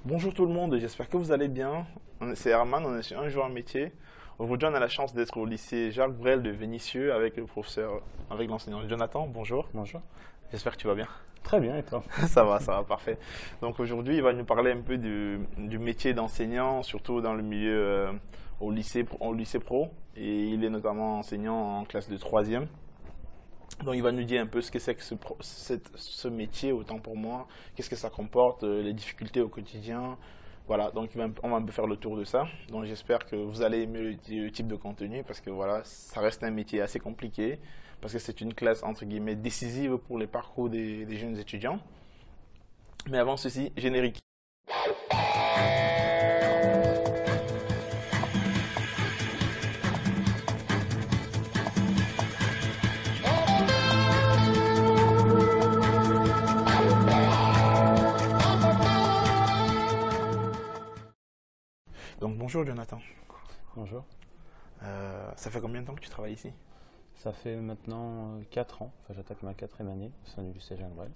Bonjour tout le monde, j'espère que vous allez bien. C'est Herman, on est sur Un jour un métier. Aujourd'hui, on a la chance d'être au lycée Jacques Brel de Vénissieux avec le professeur, avec l'enseignant Jonathan. Bonjour, Bonjour. j'espère que tu vas bien. Très bien, et toi? Ça va, parfait. Donc aujourd'hui, il va nous parler un peu du métier d'enseignant, surtout dans le milieu au lycée pro. Et il est notamment enseignant en classe de troisième. Donc il va nous dire un peu ce que c'est que ce métier, autant pour moi, qu'est-ce que ça comporte, les difficultés au quotidien. Voilà, donc on va un peu faire le tour de ça. Donc j'espère que vous allez aimer le type de contenu parce que voilà, ça reste un métier assez compliqué parce que c'est une classe entre guillemets décisive pour les parcours des jeunes étudiants. Mais avant ceci, générique. Donc bonjour Jonathan. Bonjour. Ça fait combien de temps que tu travailles ici? Ça fait maintenant 4 ans, enfin j'attaque ma 4e année au sein du lycée Jacques Brel.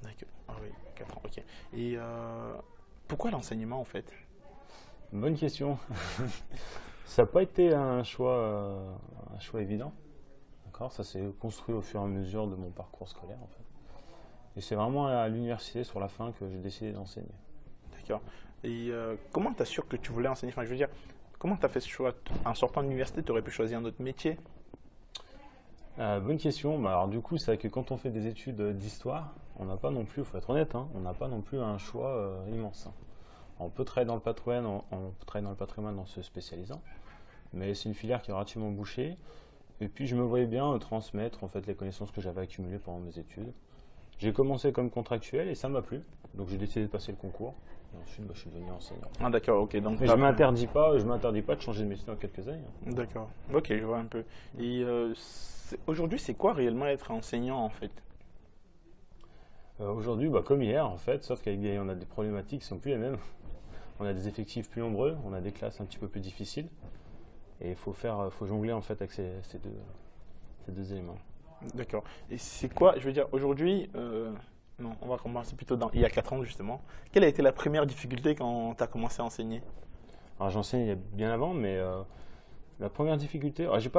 D'accord. Ah oui, 4 ans, ok. Et pourquoi l'enseignement en fait? Bonne question. Ça n'a pas été un choix évident. D'accord, ça s'est construit au fur et à mesure de mon parcours scolaire en fait. Et c'est vraiment à l'université sur la fin que j'ai décidé d'enseigner. D'accord. Et comment tu as sûr que tu voulais enseigner? Enfin, je veux dire, comment tu as fait ce choix? En sortant de l'université, tu aurais pu choisir un autre métier? Bonne question. Bah, alors du coup, c'est vrai que quand on fait des études d'histoire, on n'a pas non plus, il faut être honnête, hein, on n'a pas non plus un choix immense, hein. On peut travailler dans le patrimoine, on peut travailler dans le patrimoine en se spécialisant, mais c'est une filière qui est relativement bouchée. Et puis je me voyais bien transmettre en fait les connaissances que j'avais accumulées pendant mes études. J'ai commencé comme contractuel et ça m'a plu, donc j'ai décidé de passer le concours. Et ensuite, je suis devenu enseignant. Ah d'accord, ok. Donc Mais je m'interdis pas de changer de métier dans quelques années, hein. d'accord. Ok, je vois un peu. Et aujourd'hui, c'est quoi réellement être enseignant en fait? Aujourd'hui, comme hier en fait, sauf qu'on a des problématiques qui sont plus les mêmes. On a des effectifs plus nombreux, on a des classes un petit peu plus difficiles, et il faut jongler en fait avec ces deux éléments. D'accord. Et c'est quoi, je veux dire, aujourd'hui, non, on va commencer plutôt il y a 4 ans justement. Quelle a été la première difficulté quand tu as commencé à enseigner? Alors j'enseigne il y a bien avant, mais la première difficulté, j'ai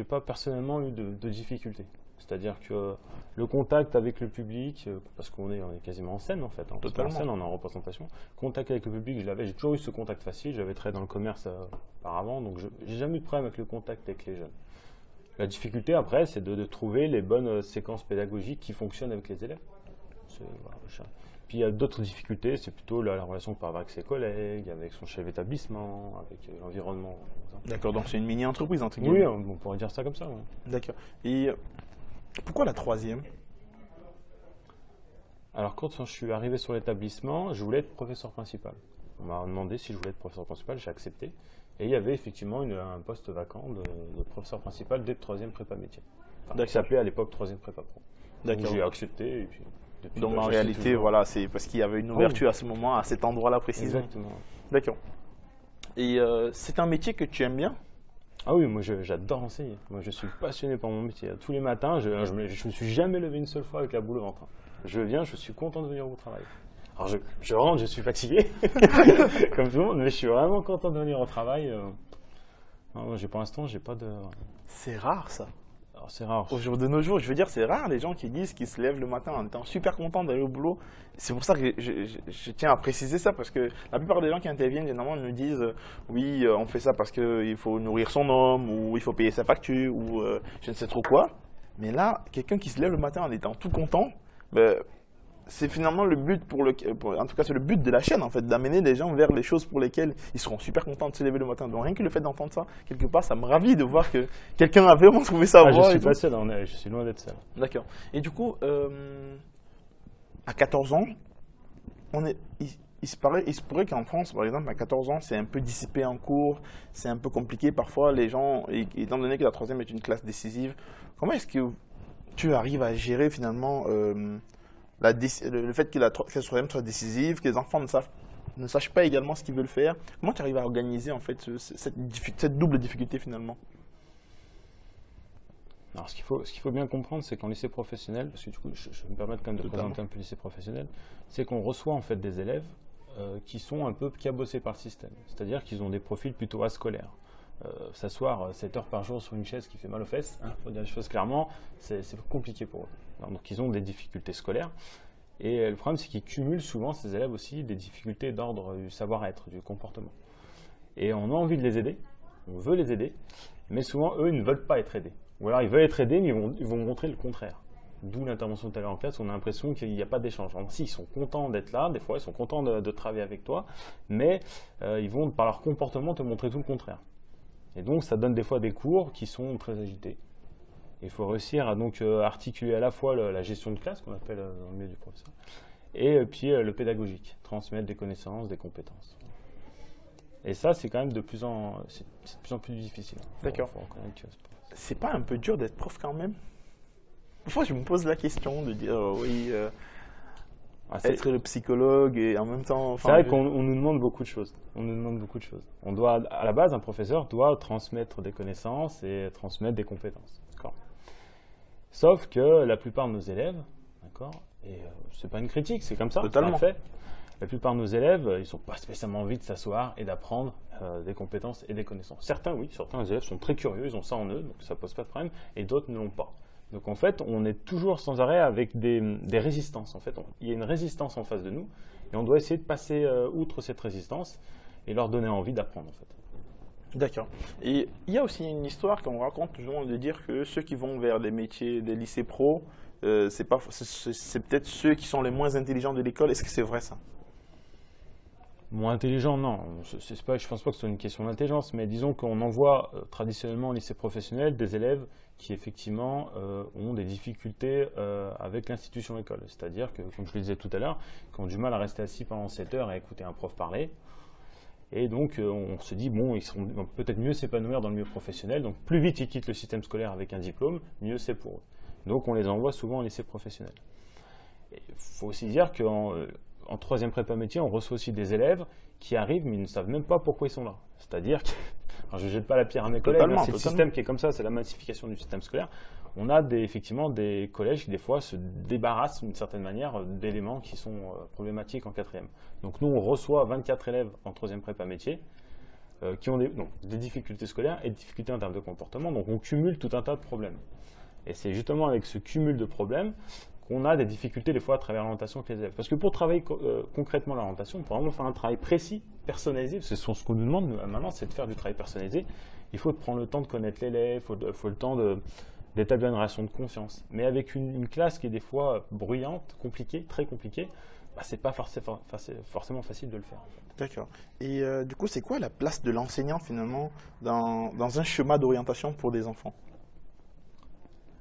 pas personnellement eu de difficulté. C'est-à-dire que le contact avec le public, parce qu'on est quasiment en scène en fait, hein, on est en scène, on est en représentation. Contact avec le public, j'ai toujours eu ce contact facile. J'avais travaillé dans le commerce auparavant, donc j'ai jamais eu de problème avec le contact avec les jeunes. La difficulté après, c'est de trouver les bonnes séquences pédagogiques qui fonctionnent avec les élèves. Voilà. Puis il y a d'autres difficultés, c'est plutôt la relation qu'on peut avoir avec ses collègues, avec son chef d'établissement, avec l'environnement. D'accord, donc c'est une mini-entreprise entre guillemets. Oui, on pourrait dire ça comme ça. Ouais. D'accord. Et pourquoi la troisième? Alors quand je suis arrivé sur l'établissement, je voulais être professeur principal. On m'a demandé si je voulais être professeur principal, j'ai accepté. Et il y avait effectivement un poste vacant de professeur principal dès le 3e prépa métier. Enfin, qui s'appelait à l'époque 3e prépa pro. Donc j'ai accepté et puis depuis, donc en réalité, voilà, c'est parce qu'il y avait une ouverture à ce moment, à cet endroit-là précisément. Exactement. D'accord. Et c'est un métier que tu aimes bien? Ah oui, moi j'adore enseigner. Moi je suis passionné par mon métier. Tous les matins, je me suis jamais levé une seule fois avec la boule au ventre. Je viens, je suis content de venir au travail. Alors je rentre, je suis fatigué, comme tout le monde, mais je suis vraiment content de venir au travail. Pour l'instant, j'ai pas de... C'est rare ça. Alors c'est rare. Au jour de nos jours, je veux dire, c'est rare les gens qui disent qu'ils se lèvent le matin en étant super contents d'aller au boulot. C'est pour ça que je tiens à préciser ça, parce que la plupart des gens qui interviennent, généralement, nous disent oui, on fait ça parce qu'il faut nourrir son homme, ou il faut payer sa facture, ou je ne sais trop quoi. Mais là, quelqu'un qui se lève le matin en étant tout content, ben, c'est finalement le but en tout cas c'est le but de la chaîne en fait, d'amener les gens vers les choses pour lesquelles ils seront super contents de se lever le matin. Donc rien que le fait d'entendre ça, quelque part, ça me ravit de voir que quelqu'un a vraiment trouvé ça beau. Je suis pas seul, je suis loin d'être seul. D'accord. Et du coup, à 14 ans, il se pourrait qu'en France, par exemple, à 14 ans, c'est un peu dissipé en cours, c'est un peu compliqué parfois. Les gens, étant donné que la troisième est une classe décisive, comment est-ce que tu arrives à gérer finalement le fait que la troisième soit décisive, que les enfants ne sachent pas également ce qu'ils veulent faire? Comment tu arrives à organiser en fait cette double difficulté finalement? Alors ce qu'il faut bien comprendre, c'est qu'en lycée professionnel, parce que du coup je vais me permettre quand même de présenter un peu le lycée professionnel, c'est qu'on reçoit en fait des élèves qui sont un peu cabossés par le système. C'est-à-dire qu'ils ont des profils plutôt ascolaires. S'asseoir 7 heures par jour sur une chaise qui fait mal aux fesses, faut dire les choses clairement, c'est compliqué pour eux. Alors, donc ils ont des difficultés scolaires. Et le problème, c'est qu'ils cumulent souvent, ces élèves aussi, des difficultés d'ordre du savoir-être, du comportement. Et on a envie de les aider, on veut les aider, mais souvent, eux, ils ne veulent pas être aidés. Ou alors, ils veulent être aidés, mais ils vont montrer le contraire. D'où l'intervention tout à l'heure en classe, on a l'impression qu'il n'y a pas d'échange. Si, ils sont contents d'être là, des fois, ils sont contents de travailler avec toi, mais ils vont, par leur comportement, te montrer tout le contraire. Et donc, ça donne des fois des cours qui sont très agités. Il faut réussir à donc articuler à la fois la gestion de classe, qu'on appelle dans le milieu du professeur, et puis le pédagogique, transmettre des connaissances, des compétences. Et ça, c'est quand même de plus en plus difficile. D'accord. C'est pas un peu dur d'être prof quand même? Parfois, je me pose la question de dire, oui, être le psychologue et en même temps... C'est vrai qu'on nous demande beaucoup de choses. On doit, à la base, un professeur doit transmettre des connaissances et transmettre des compétences. Sauf que la plupart de nos élèves, et c'est pas une critique, c'est comme ça, totalement. C'est un fait. La plupart de nos élèves, ils n'ont pas spécialement envie de s'asseoir et d'apprendre des compétences et des connaissances. Certains, oui, certains élèves sont très curieux, ils ont ça en eux, donc ça pose pas de problème, et d'autres ne l'ont pas. Donc en fait, on est toujours sans arrêt avec des résistances. En fait, il y a une résistance en face de nous, et on doit essayer de passer outre cette résistance et leur donner envie d'apprendre, en fait. D'accord. Et il y a aussi une histoire qu'on raconte toujours de dire que ceux qui vont vers des métiers des lycées pro, c'est peut-être ceux qui sont les moins intelligents de l'école. Est-ce que c'est vrai ça? Moins intelligent, non. Je ne pense pas que ce soit une question d'intelligence, mais disons qu'on envoie traditionnellement au lycée professionnel des élèves qui effectivement ont des difficultés avec l'institution école. C'est-à-dire que, comme je le disais tout à l'heure, qui ont du mal à rester assis pendant 7 heures et écouter un prof parler. Et donc, on se dit, bon, ils vont peut-être mieux s'épanouir dans le milieu professionnel. Donc, plus vite ils quittent le système scolaire avec un diplôme, mieux c'est pour eux. Donc, on les envoie souvent au lycée professionnel. Il faut aussi dire qu'en troisième prépa métier, on reçoit aussi des élèves qui arrivent, mais ils ne savent même pas pourquoi ils sont là. C'est-à-dire que, alors je ne jette pas la pierre à mes collègues, c'est le système qui est comme ça, c'est la massification du système scolaire. On a effectivement des collèges qui, des fois, se débarrassent d'une certaine manière d'éléments qui sont problématiques en quatrième. Donc nous, on reçoit 24 élèves en troisième prépa métier qui ont des difficultés scolaires et des difficultés en termes de comportement. Donc on cumule tout un tas de problèmes. Et c'est justement avec ce cumul de problèmes qu'on a des difficultés des fois à travers l'orientation avec les élèves. Parce que pour travailler concrètement l'orientation, pour vraiment faire un travail précis, personnalisé, parce que ce qu'on nous demande maintenant, c'est de faire du travail personnalisé. Il faut prendre le temps de connaître l'élève, il faut le temps d'établir une relation de confiance. Mais avec une classe qui est des fois bruyante, compliquée, très compliquée, c'est pas forcément facile de le faire. D'accord. Et du coup, c'est quoi la place de l'enseignant finalement dans un schéma d'orientation pour des enfants?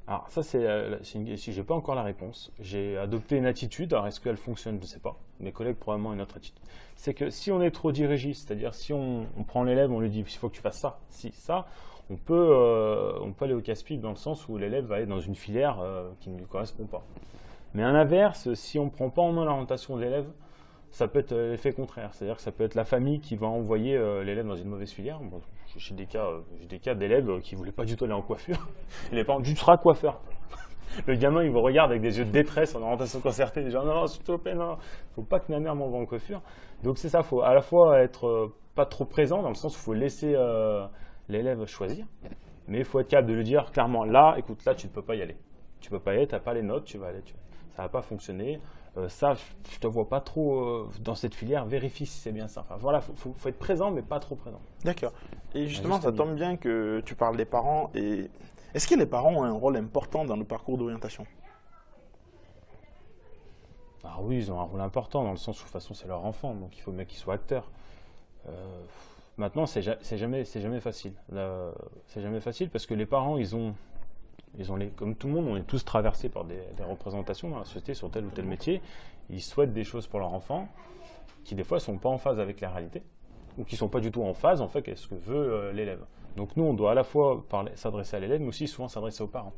Alors ça, si j'ai pas encore la réponse, j'ai adopté une attitude. Alors est-ce qu'elle fonctionne? Je ne sais pas. Mes collègues probablement une autre attitude. C'est que si on est trop dirigiste, c'est-à-dire si on prend l'élève, on lui dit il faut que tu fasses ça, ça, on peut aller au casse-pipe dans le sens où l'élève va aller dans une filière qui ne lui correspond pas. Mais à l'inverse, si on ne prend pas en main l'orientation de l'élève, ça peut être l'effet contraire. C'est-à-dire que ça peut être la famille qui va envoyer l'élève dans une mauvaise filière. Bon, j'ai des cas d'élèves qui ne voulaient pas du tout aller en coiffure. Les parents disent « tu seras coiffeur ». Le gamin, il vous regarde avec des yeux de détresse en orientation concertée, il dit « non, s'il te plaît, non, il ne faut pas que ma mère m'envoie en coiffure ». Donc c'est ça, il faut à la fois être pas trop présent, dans le sens où il faut laisser l'élève choisir, mais il faut être capable de lui dire clairement « là, écoute, là, tu ne peux pas y aller. Tu ne peux pas y aller, tu n'as pas les notes, ça ne va pas fonctionner. Ça, je ne te vois pas trop dans cette filière, vérifie si c'est bien ça. » Enfin, voilà, faut être présent, mais pas trop présent. D'accord. Et justement, ça tombe bien que tu parles des parents. Et est-ce que les parents ont un rôle important dans le parcours d'orientation? Alors oui, ils ont un rôle important, dans le sens où, de toute façon, c'est leur enfant, donc il faut bien qu'ils soient acteurs. Maintenant, c'est jamais facile. C'est jamais facile parce que les parents, comme tout le monde, on est tous traversés par des représentations dans la société sur tel ou tel métier. Ils souhaitent des choses pour leur enfant qui, des fois, ne sont pas en phase avec la réalité ou qui ne sont pas du tout en phase, en fait, avec ce que veut l'élève. Donc nous, on doit à la fois s'adresser à l'élève, mais aussi souvent s'adresser aux parents.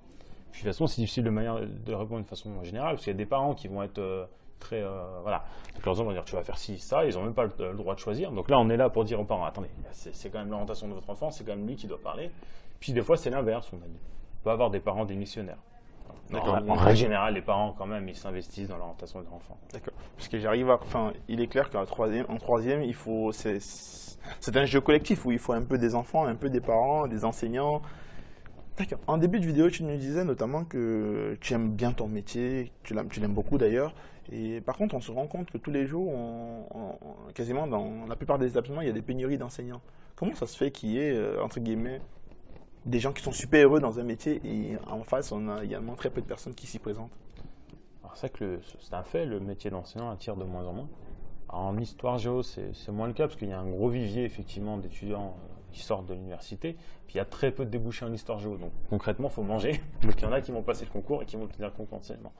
Puis, de toute façon, c'est difficile de répondre de façon générale, parce qu'il y a des parents qui vont être très... voilà. Donc leurs enfants vont dire, tu vas faire ci, ça, ils n'ont même pas le droit de choisir. Donc là, on est là pour dire aux parents, attendez, c'est quand même l'orientation de votre enfant, c'est quand même lui qui doit parler. Puis des fois, c'est l'inverse, on a dit. On peut avoir des parents démissionnaires. En règle générale, les parents, quand même, ils s'investissent dans l'orientation de leur enfant. D'accord. Parce que enfin, il est clair qu'en troisième, c'est un jeu collectif où il faut un peu des enfants, un peu des parents, des enseignants. D'accord. En début de vidéo, tu nous disais notamment que tu aimes bien ton métier, tu l'aimes beaucoup d'ailleurs. Et par contre, on se rend compte que tous les jours, quasiment dans la plupart des établissements, il y a des pénuries d'enseignants. Comment ça se fait qu'il y ait, entre guillemets, des gens qui sont super heureux dans un métier et en face, on a également très peu de personnes qui s'y présentent? Alors c'est vrai que c'est un fait, le métier d'enseignant attire de moins en moins. Alors, en histoire géo, c'est moins le cas parce qu'il y a un gros vivier effectivement d'étudiants qui sortent de l'université. Puis il y a très peu de débouchés en histoire géo. Donc concrètement, il faut manger. Donc il y en a qui vont passer le concours et qui vont obtenir le concours d'enseignement.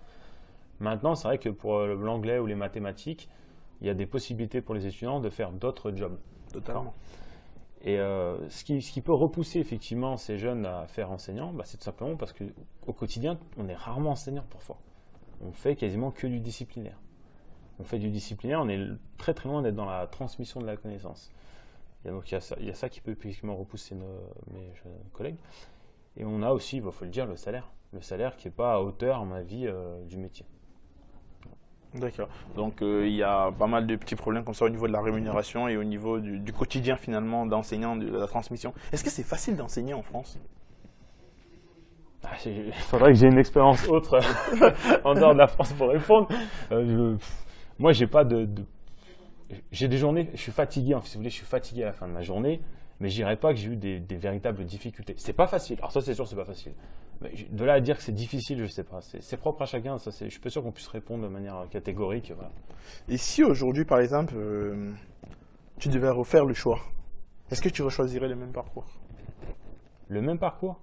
Maintenant, c'est vrai que pour l'anglais ou les mathématiques, il y a des possibilités pour les étudiants de faire d'autres jobs. Totalement. Et ce qui peut repousser effectivement ces jeunes à faire enseignant, c'est tout simplement parce qu'au quotidien, on est rarement enseignant parfois. On fait quasiment que du disciplinaire. On fait du disciplinaire, on est très très loin d'être dans la transmission de la connaissance. Et donc il y a ça qui peut effectivement repousser mes jeunes collègues. Et on a aussi, il faut le dire, le salaire. Le salaire qui n'est pas à hauteur, à ma vie, du métier. D'accord. Donc il y a pas mal de petits problèmes comme ça au niveau de la rémunération et au niveau du quotidien finalement d'enseignant, de la transmission. Est-ce que c'est facile d'enseigner en France? Il faudrait que j'ai une expérience autre en dehors de la France pour répondre. Moi, j'ai pas j'ai des journées, je suis fatigué, si vous voulez, je suis fatigué à la fin de ma journée, mais je dirais pas que j'ai eu des véritables difficultés. C'est pas facile. Alors ça, c'est sûr, c'est pas facile. Mais de là à dire que c'est difficile, je sais pas. C'est propre à chacun. Ça, je suis pas sûr qu'on puisse répondre de manière catégorique. Voilà. Et si aujourd'hui, par exemple, tu devais refaire le choix, est-ce que tu rechoisirais le même parcours? Le même parcours?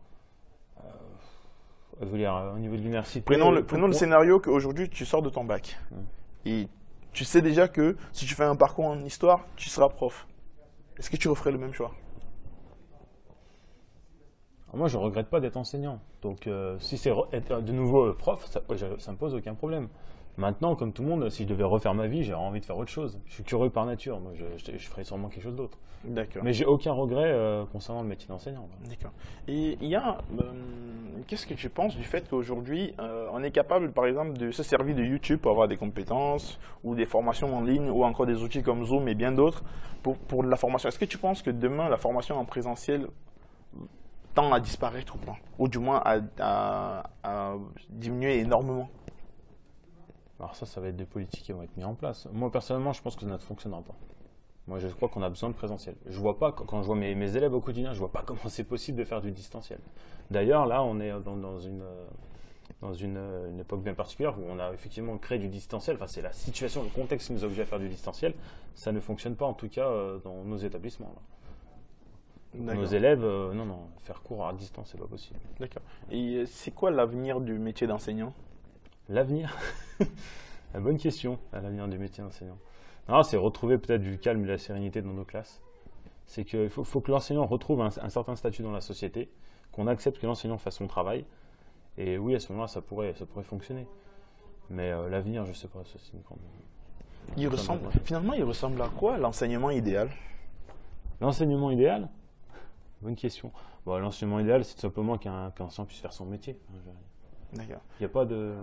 Vous dire, au niveau de l'université. Prenons le scénario qu'aujourd'hui tu sors de ton bac. Et tu sais déjà que si tu fais un parcours en histoire, tu seras prof. Est-ce que tu referais le même choix? Alors moi, je ne regrette pas d'être enseignant. Donc, si c'est être de nouveau prof, ça ne me pose aucun problème. Maintenant, comme tout le monde, si je devais refaire ma vie, j'aurais envie de faire autre chose. Je suis curieux par nature. Moi, je ferais sûrement quelque chose d'autre. D'accord. Mais j'ai aucun regret concernant le métier d'enseignant. D'accord. Et il y a, qu'est-ce que tu penses du fait qu'aujourd'hui, on est capable, par exemple, de se servir de YouTube pour avoir des compétences ou des formations en ligne ou encore des outils comme Zoom et bien d'autres pour de la formation. Est-ce que tu penses que demain, la formation en présentiel tend à disparaître ou pas? Ou du moins à diminuer énormément? Alors ça va être des politiques qui vont être mises en place. Moi, personnellement, je pense que ça ne fonctionnera pas. Moi, je crois qu'on a besoin de présentiel. Je vois pas, quand je vois mes élèves au quotidien, je vois pas comment c'est possible de faire du distanciel. D'ailleurs, là, on est dans une époque bien particulière où on a effectivement créé du distanciel. Enfin, c'est la situation, le contexte qui nous oblige à faire du distanciel. Ça ne fonctionne pas, en tout cas, dans nos établissements. Nos élèves, non, faire cours à distance, c'est pas possible. D'accord. Et c'est quoi l'avenir du métier d'enseignant? L'avenir? La bonne question, l'avenir du métier d'enseignant. Non, c'est retrouver peut-être du calme et de la sérénité dans nos classes. C'est qu'il faut que l'enseignant retrouve un certain statut dans la société, qu'on accepte que l'enseignant fasse son travail. Et oui, à ce moment-là, ça pourrait fonctionner. Mais l'avenir, je ne sais pas. Ça, c'est une grande... Finalement, il ressemble à quoi l'enseignement idéal? L'enseignement idéal? Bonne question. Bon, l'enseignement idéal, c'est tout simplement qu'un enseignant puisse faire son métier. D'accord. Il n'y a pas de...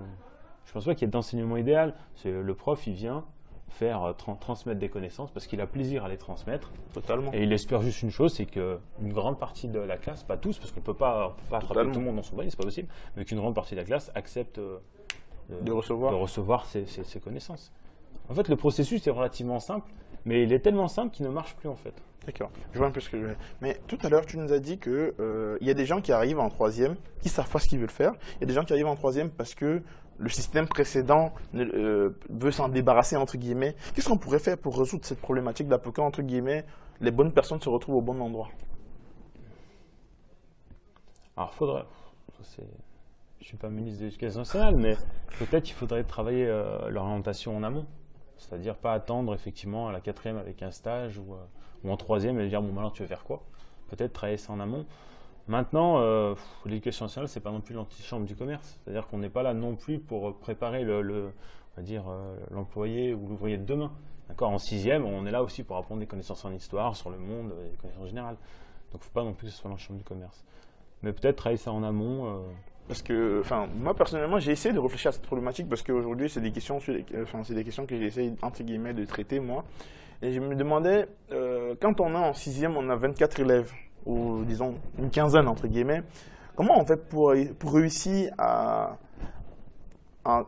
Je pense pas qu'il y ait d'enseignement idéal. C'est le prof, il vient faire transmettre des connaissances parce qu'il a plaisir à les transmettre. Totalement. Et il espère juste une chose, c'est qu'une grande partie de la classe, pas tous, parce qu'on ne peut pas attraper tout le monde dans son panier, c'est pas possible, mais qu'une grande partie de la classe accepte de recevoir ces connaissances. En fait, le processus est relativement simple, mais il est tellement simple qu'il ne marche plus en fait. D'accord, je vois un peu ce que je veux. Mais tout à l'heure, tu nous as dit qu'il y a des gens qui arrivent en troisième, qui savent pas ce qu'ils veulent faire. Il y a des gens qui arrivent en troisième parce que le système précédent veut s'en débarrasser, entre guillemets. Qu'est-ce qu'on pourrait faire pour résoudre cette problématique-là, pour que, entre guillemets, les bonnes personnes se retrouvent au bon endroit? Alors, faudrait... Je ne suis pas ministre de l'Éducation nationale, mais peut-être qu'il faudrait travailler l'orientation en amont. C'est-à-dire pas attendre effectivement à la quatrième avec un stage ou en troisième et dire bon maintenant tu veux faire quoi? Peut-être travailler ça en amont. Maintenant, l'éducation nationale c'est pas non plus l'antichambre du commerce. C'est-à-dire qu'on n'est pas là non plus pour préparer l'employé ou l'ouvrier de demain. D'accord, en sixième, on est là aussi pour apprendre des connaissances en histoire, sur le monde, des connaissances générales. Donc il ne faut pas non plus que ce soit l'antichambre du commerce. Mais peut-être travailler ça en amont. Parce que, enfin, moi personnellement, j'ai essayé de réfléchir à cette problématique parce qu'aujourd'hui, c'est des questions, c'est des questions que j'essaie entre guillemets de traiter moi. Et je me demandais, quand on est en sixième, on a 24 élèves ou disons une quinzaine entre guillemets. Comment on fait pour réussir à, à-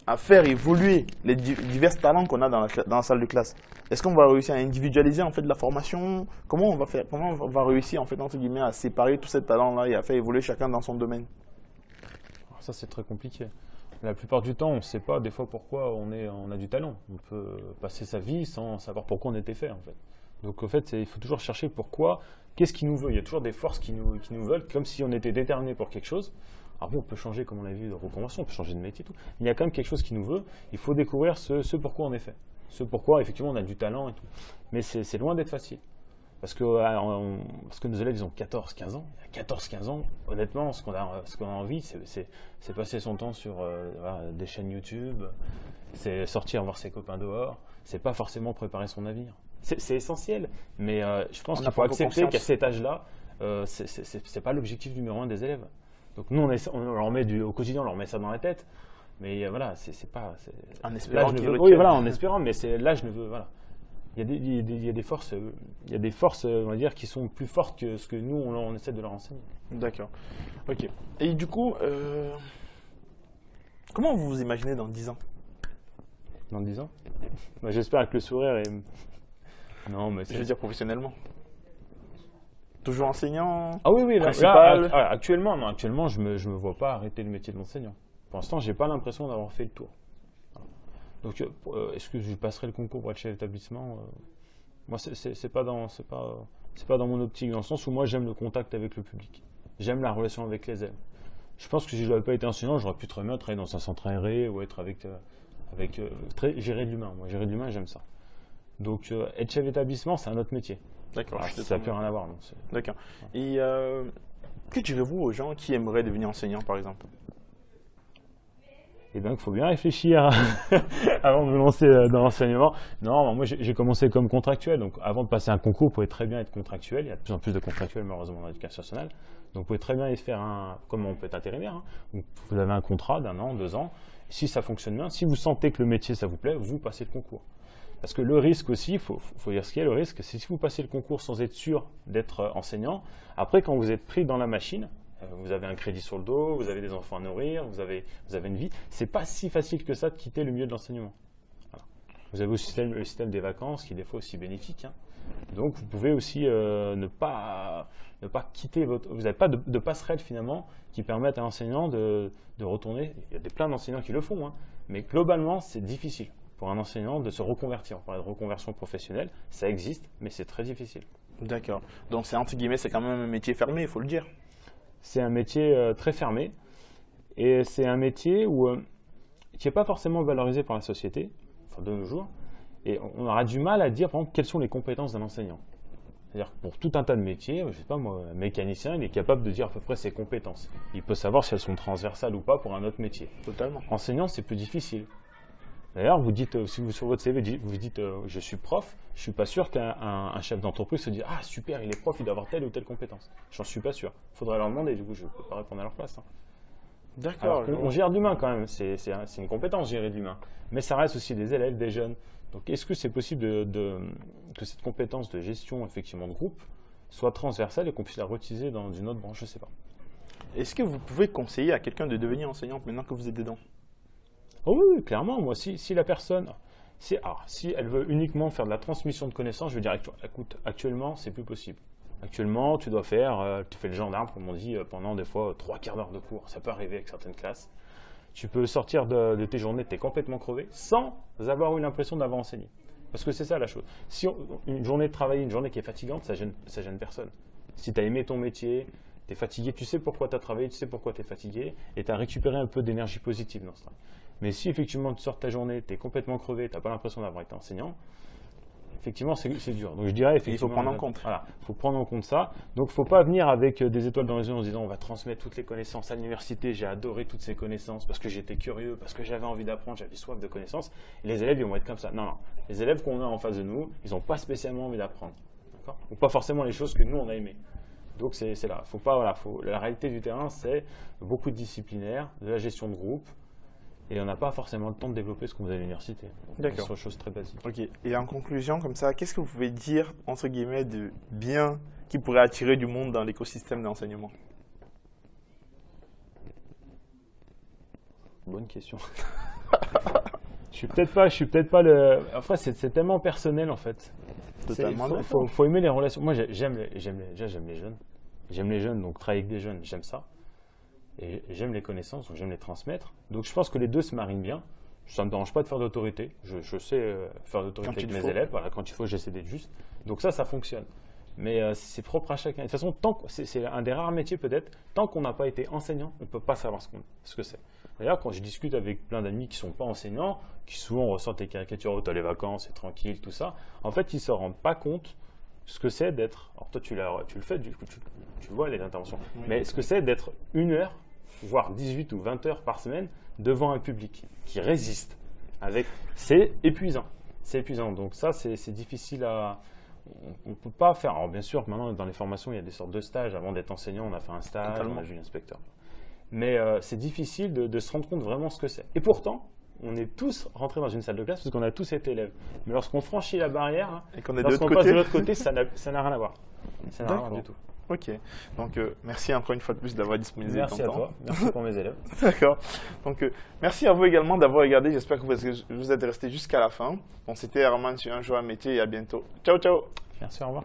à faire évoluer les divers talents qu'on a dans la salle de classe? Est-ce qu'on va réussir à individualiser en fait la formation? Comment on va faire? Comment on va réussir en fait entre guillemets à séparer tous ces talents-là et à faire évoluer chacun dans son domaine? Alors ça, c'est très compliqué. La plupart du temps, on ne sait pas des fois pourquoi on a du talent. On peut passer sa vie sans savoir pourquoi on était fait, en fait. Donc, en fait, il faut toujours chercher pourquoi, qu'est-ce qui nous veut. Il y a toujours des forces qui nous veulent, comme si on était déterminé pour quelque chose. Alors bon, on peut changer, comme on l'a vu, de reconversion, on peut changer de métier, tout. Mais il y a quand même quelque chose qui nous veut. Il faut découvrir ce pourquoi on est fait. Ce pourquoi, effectivement, on a du talent et tout. Mais c'est loin d'être facile. Parce que nos élèves, ils ont 14-15 ans. À 14-15 ans, honnêtement, ce qu'on a envie, c'est passer son temps sur voilà, des chaînes YouTube, c'est sortir voir ses copains dehors, c'est pas forcément préparer son avenir. C'est essentiel, mais je pense qu'il faut accepter qu'à cet âge-là, c'est pas l'objectif numéro un des élèves. Donc nous, on leur met au quotidien, on leur met ça dans la tête, mais voilà, c'est pas... En espérant oui, voilà, en espérant, mais l'âge ne veut... Voilà. Il y a des forces, on va dire, qui sont plus fortes que ce que nous, on essaie de leur enseigner. D'accord. Ok. Et du coup, comment vous vous imaginez dans 10 ans? Dans 10 ans bah, j'espère que le sourire est... Non, mais Je veux dire professionnellement. Toujours enseignant? Ah oui, oui, principal. actuellement, non, actuellement, je me vois pas arrêter le métier d'enseignant. Pour l'instant, j'ai pas l'impression d'avoir fait le tour. Donc, est-ce que je passerai le concours pour être chef d'établissement? Moi, c'est pas dans mon optique, dans le sens où moi, j'aime le contact avec le public. J'aime la relation avec les élèves. Je pense que si je n'avais pas été enseignant, j'aurais pu très bien travailler dans un centre aéré ou être gérer de l'humain. Moi, gérer de l'humain, j'aime ça. Donc, être chef d'établissement, c'est un autre métier. D'accord. Ça n'a plus rien à voir. D'accord. Et que direz-vous aux gens qui aimeraient devenir enseignants, par exemple? Et donc, il faut bien réfléchir avant de me lancer dans l'enseignement. Non, moi, j'ai commencé comme contractuel. Donc, avant de passer un concours, vous pouvez très bien être contractuel. Il y a de plus en plus de contractuels, malheureusement, dans l'éducation nationale. Donc, vous pouvez très bien y faire comme on peut être intérimaire. Hein. Donc, vous avez un contrat d'1 an, 2 ans. Si ça fonctionne bien, si vous sentez que le métier, ça vous plaît, vous passez le concours. Parce que le risque aussi, il faut dire ce qu'il y a, le risque, c'est si vous passez le concours sans être sûr d'être enseignant, après, quand vous êtes pris dans la machine, vous avez un crédit sur le dos, vous avez des enfants à nourrir, vous avez une vie. C'est pas si facile que ça de quitter le milieu de l'enseignement. Voilà. Vous avez aussi le système des vacances qui est des fois aussi bénéfique. Hein. Donc vous pouvez aussi ne pas quitter votre... Vous n'avez pas de passerelle finalement qui permettent à l'enseignant de retourner. Il y a plein d'enseignants qui le font, hein, mais globalement c'est difficile pour un enseignant de se reconvertir. On parlait de reconversion professionnelle, ça existe, mais c'est très difficile. D'accord. Donc c'est entre guillemets, c'est quand même un métier fermé, il faut le dire. C'est un métier très fermé et c'est un métier qui n'est pas forcément valorisé par la société, enfin de nos jours, et on aura du mal à dire, par exemple, quelles sont les compétences d'un enseignant. C'est-à-dire que pour tout un tas de métiers, je ne sais pas moi, un mécanicien, il est capable de dire à peu près ses compétences. Il peut savoir si elles sont transversales ou pas pour un autre métier. Totalement. Enseignant, c'est plus difficile. D'ailleurs, vous dites, si vous sur votre CV, vous dites je suis prof, je ne suis pas sûr qu'un chef d'entreprise se dise ah super, il est prof, il doit avoir telle ou telle compétence. J'en suis pas sûr. Il faudrait leur demander, du coup, je ne peux pas répondre à leur place. Hein. D'accord. On gère de l'humain quand même, c'est une compétence, gérer de l'humain. Mais ça reste aussi des élèves, des jeunes. Donc est-ce que c'est possible que cette compétence de gestion effectivement de groupe soit transversale et qu'on puisse la réutiliser dans une autre branche? Je ne sais pas. Est-ce que vous pouvez conseiller à quelqu'un de devenir enseignante maintenant que vous êtes dedans? Oh oui, clairement. Moi, si la personne, si elle veut uniquement faire de la transmission de connaissances, je veux dire, écoute, actuellement, c'est plus possible. Actuellement, tu fais le gendarme, comme on dit, pendant des fois 3 quarts d'heure de cours. Ça peut arriver avec certaines classes. Tu peux sortir de tes journées, tu es complètement crevé, sans avoir eu l'impression d'avoir enseigné. Parce que c'est ça la chose. Si une journée de travail, une journée qui est fatigante, ça gêne personne. Si tu as aimé ton métier, tu es fatigué, tu sais pourquoi tu as travaillé, tu sais pourquoi tu es fatigué, et tu as récupéré un peu d'énergie positive dans ce travail. Mais si effectivement tu sors de ta journée, tu es complètement crevé, tu n'as pas l'impression d'avoir été enseignant, effectivement c'est dur. Donc je dirais effectivement... Il faut prendre en compte. Voilà, il faut prendre en compte ça. Donc il ne faut pas venir avec des étoiles dans les yeux en se disant on va transmettre toutes les connaissances à l'université, j'ai adoré toutes ces connaissances parce que j'étais curieux, parce que j'avais envie d'apprendre, j'avais soif de connaissances. Et les élèves ils vont être comme ça. Non, les élèves qu'on a en face de nous, ils n'ont pas spécialement envie d'apprendre. Ou pas forcément les choses que nous on a aimées. Donc c'est là. Faut pas, voilà, la réalité du terrain, c'est beaucoup de disciplinaire, de la gestion de groupe, et on n'a pas forcément le temps de développer ce qu'on faisait à l'université. D'accord. Sur des choses très basiques. Ok. Et en conclusion, comme ça, qu'est-ce que vous pouvez dire, entre guillemets, de bien qui pourrait attirer du monde dans l'écosystème d'enseignement? Bonne question. Je suis peut-être pas le. Après, c'est tellement personnel en fait. Totalement. Faut aimer les relations. Moi, j'aime les jeunes. J'aime les jeunes, donc travailler avec des jeunes, j'aime ça. Et j'aime les connaissances, donc j'aime les transmettre. Donc je pense que les deux se marient bien. Ça ne me dérange pas de faire d'autorité. Je sais faire d'autorité avec mes élèves. Voilà, quand il faut, j'essaie d'être juste. Donc ça fonctionne. Mais c'est propre à chacun. De toute façon, c'est un des rares métiers peut-être, tant qu'on n'a pas été enseignant, on ne peut pas savoir ce que c'est. D'ailleurs, quand je discute avec plein d'amis qui ne sont pas enseignants, qui souvent ressortent les caricatures, oh, t'as les vacances, c'est tranquille, tout ça, en fait, ils ne se rendent pas compte ce que c'est d'être. Alors toi, tu le fais, du coup, tu vois les interventions. Oui. Mais ce que c'est d'être 1 heure, voire 18 ou 20 heures par semaine, devant un public qui résiste. C'est épuisant. C'est épuisant. Donc ça, c'est difficile à. On ne peut pas faire. Alors bien sûr, maintenant, dans les formations, il y a des sortes de stages. Avant d'être enseignant, on a fait un stage, totalement. On a vu l'inspecteur. Mais c'est difficile de se rendre compte vraiment ce que c'est. Et pourtant, on est tous rentrés dans une salle de classe parce qu'on a tous été élèves. Mais lorsqu'on franchit la barrière, et qu'on est lorsqu'on passe de l'autre côté, ça n'a rien à voir. Ça n'a rien à voir du tout. Ok. Donc, merci encore une fois de plus d'avoir disponible ton temps. Merci à toi. Merci pour mes élèves. D'accord. Donc, merci à vous également d'avoir regardé. J'espère que vous êtes restés jusqu'à la fin. Bon, c'était Herman sur Un jour un métier et à bientôt. Ciao, ciao. Merci, au revoir.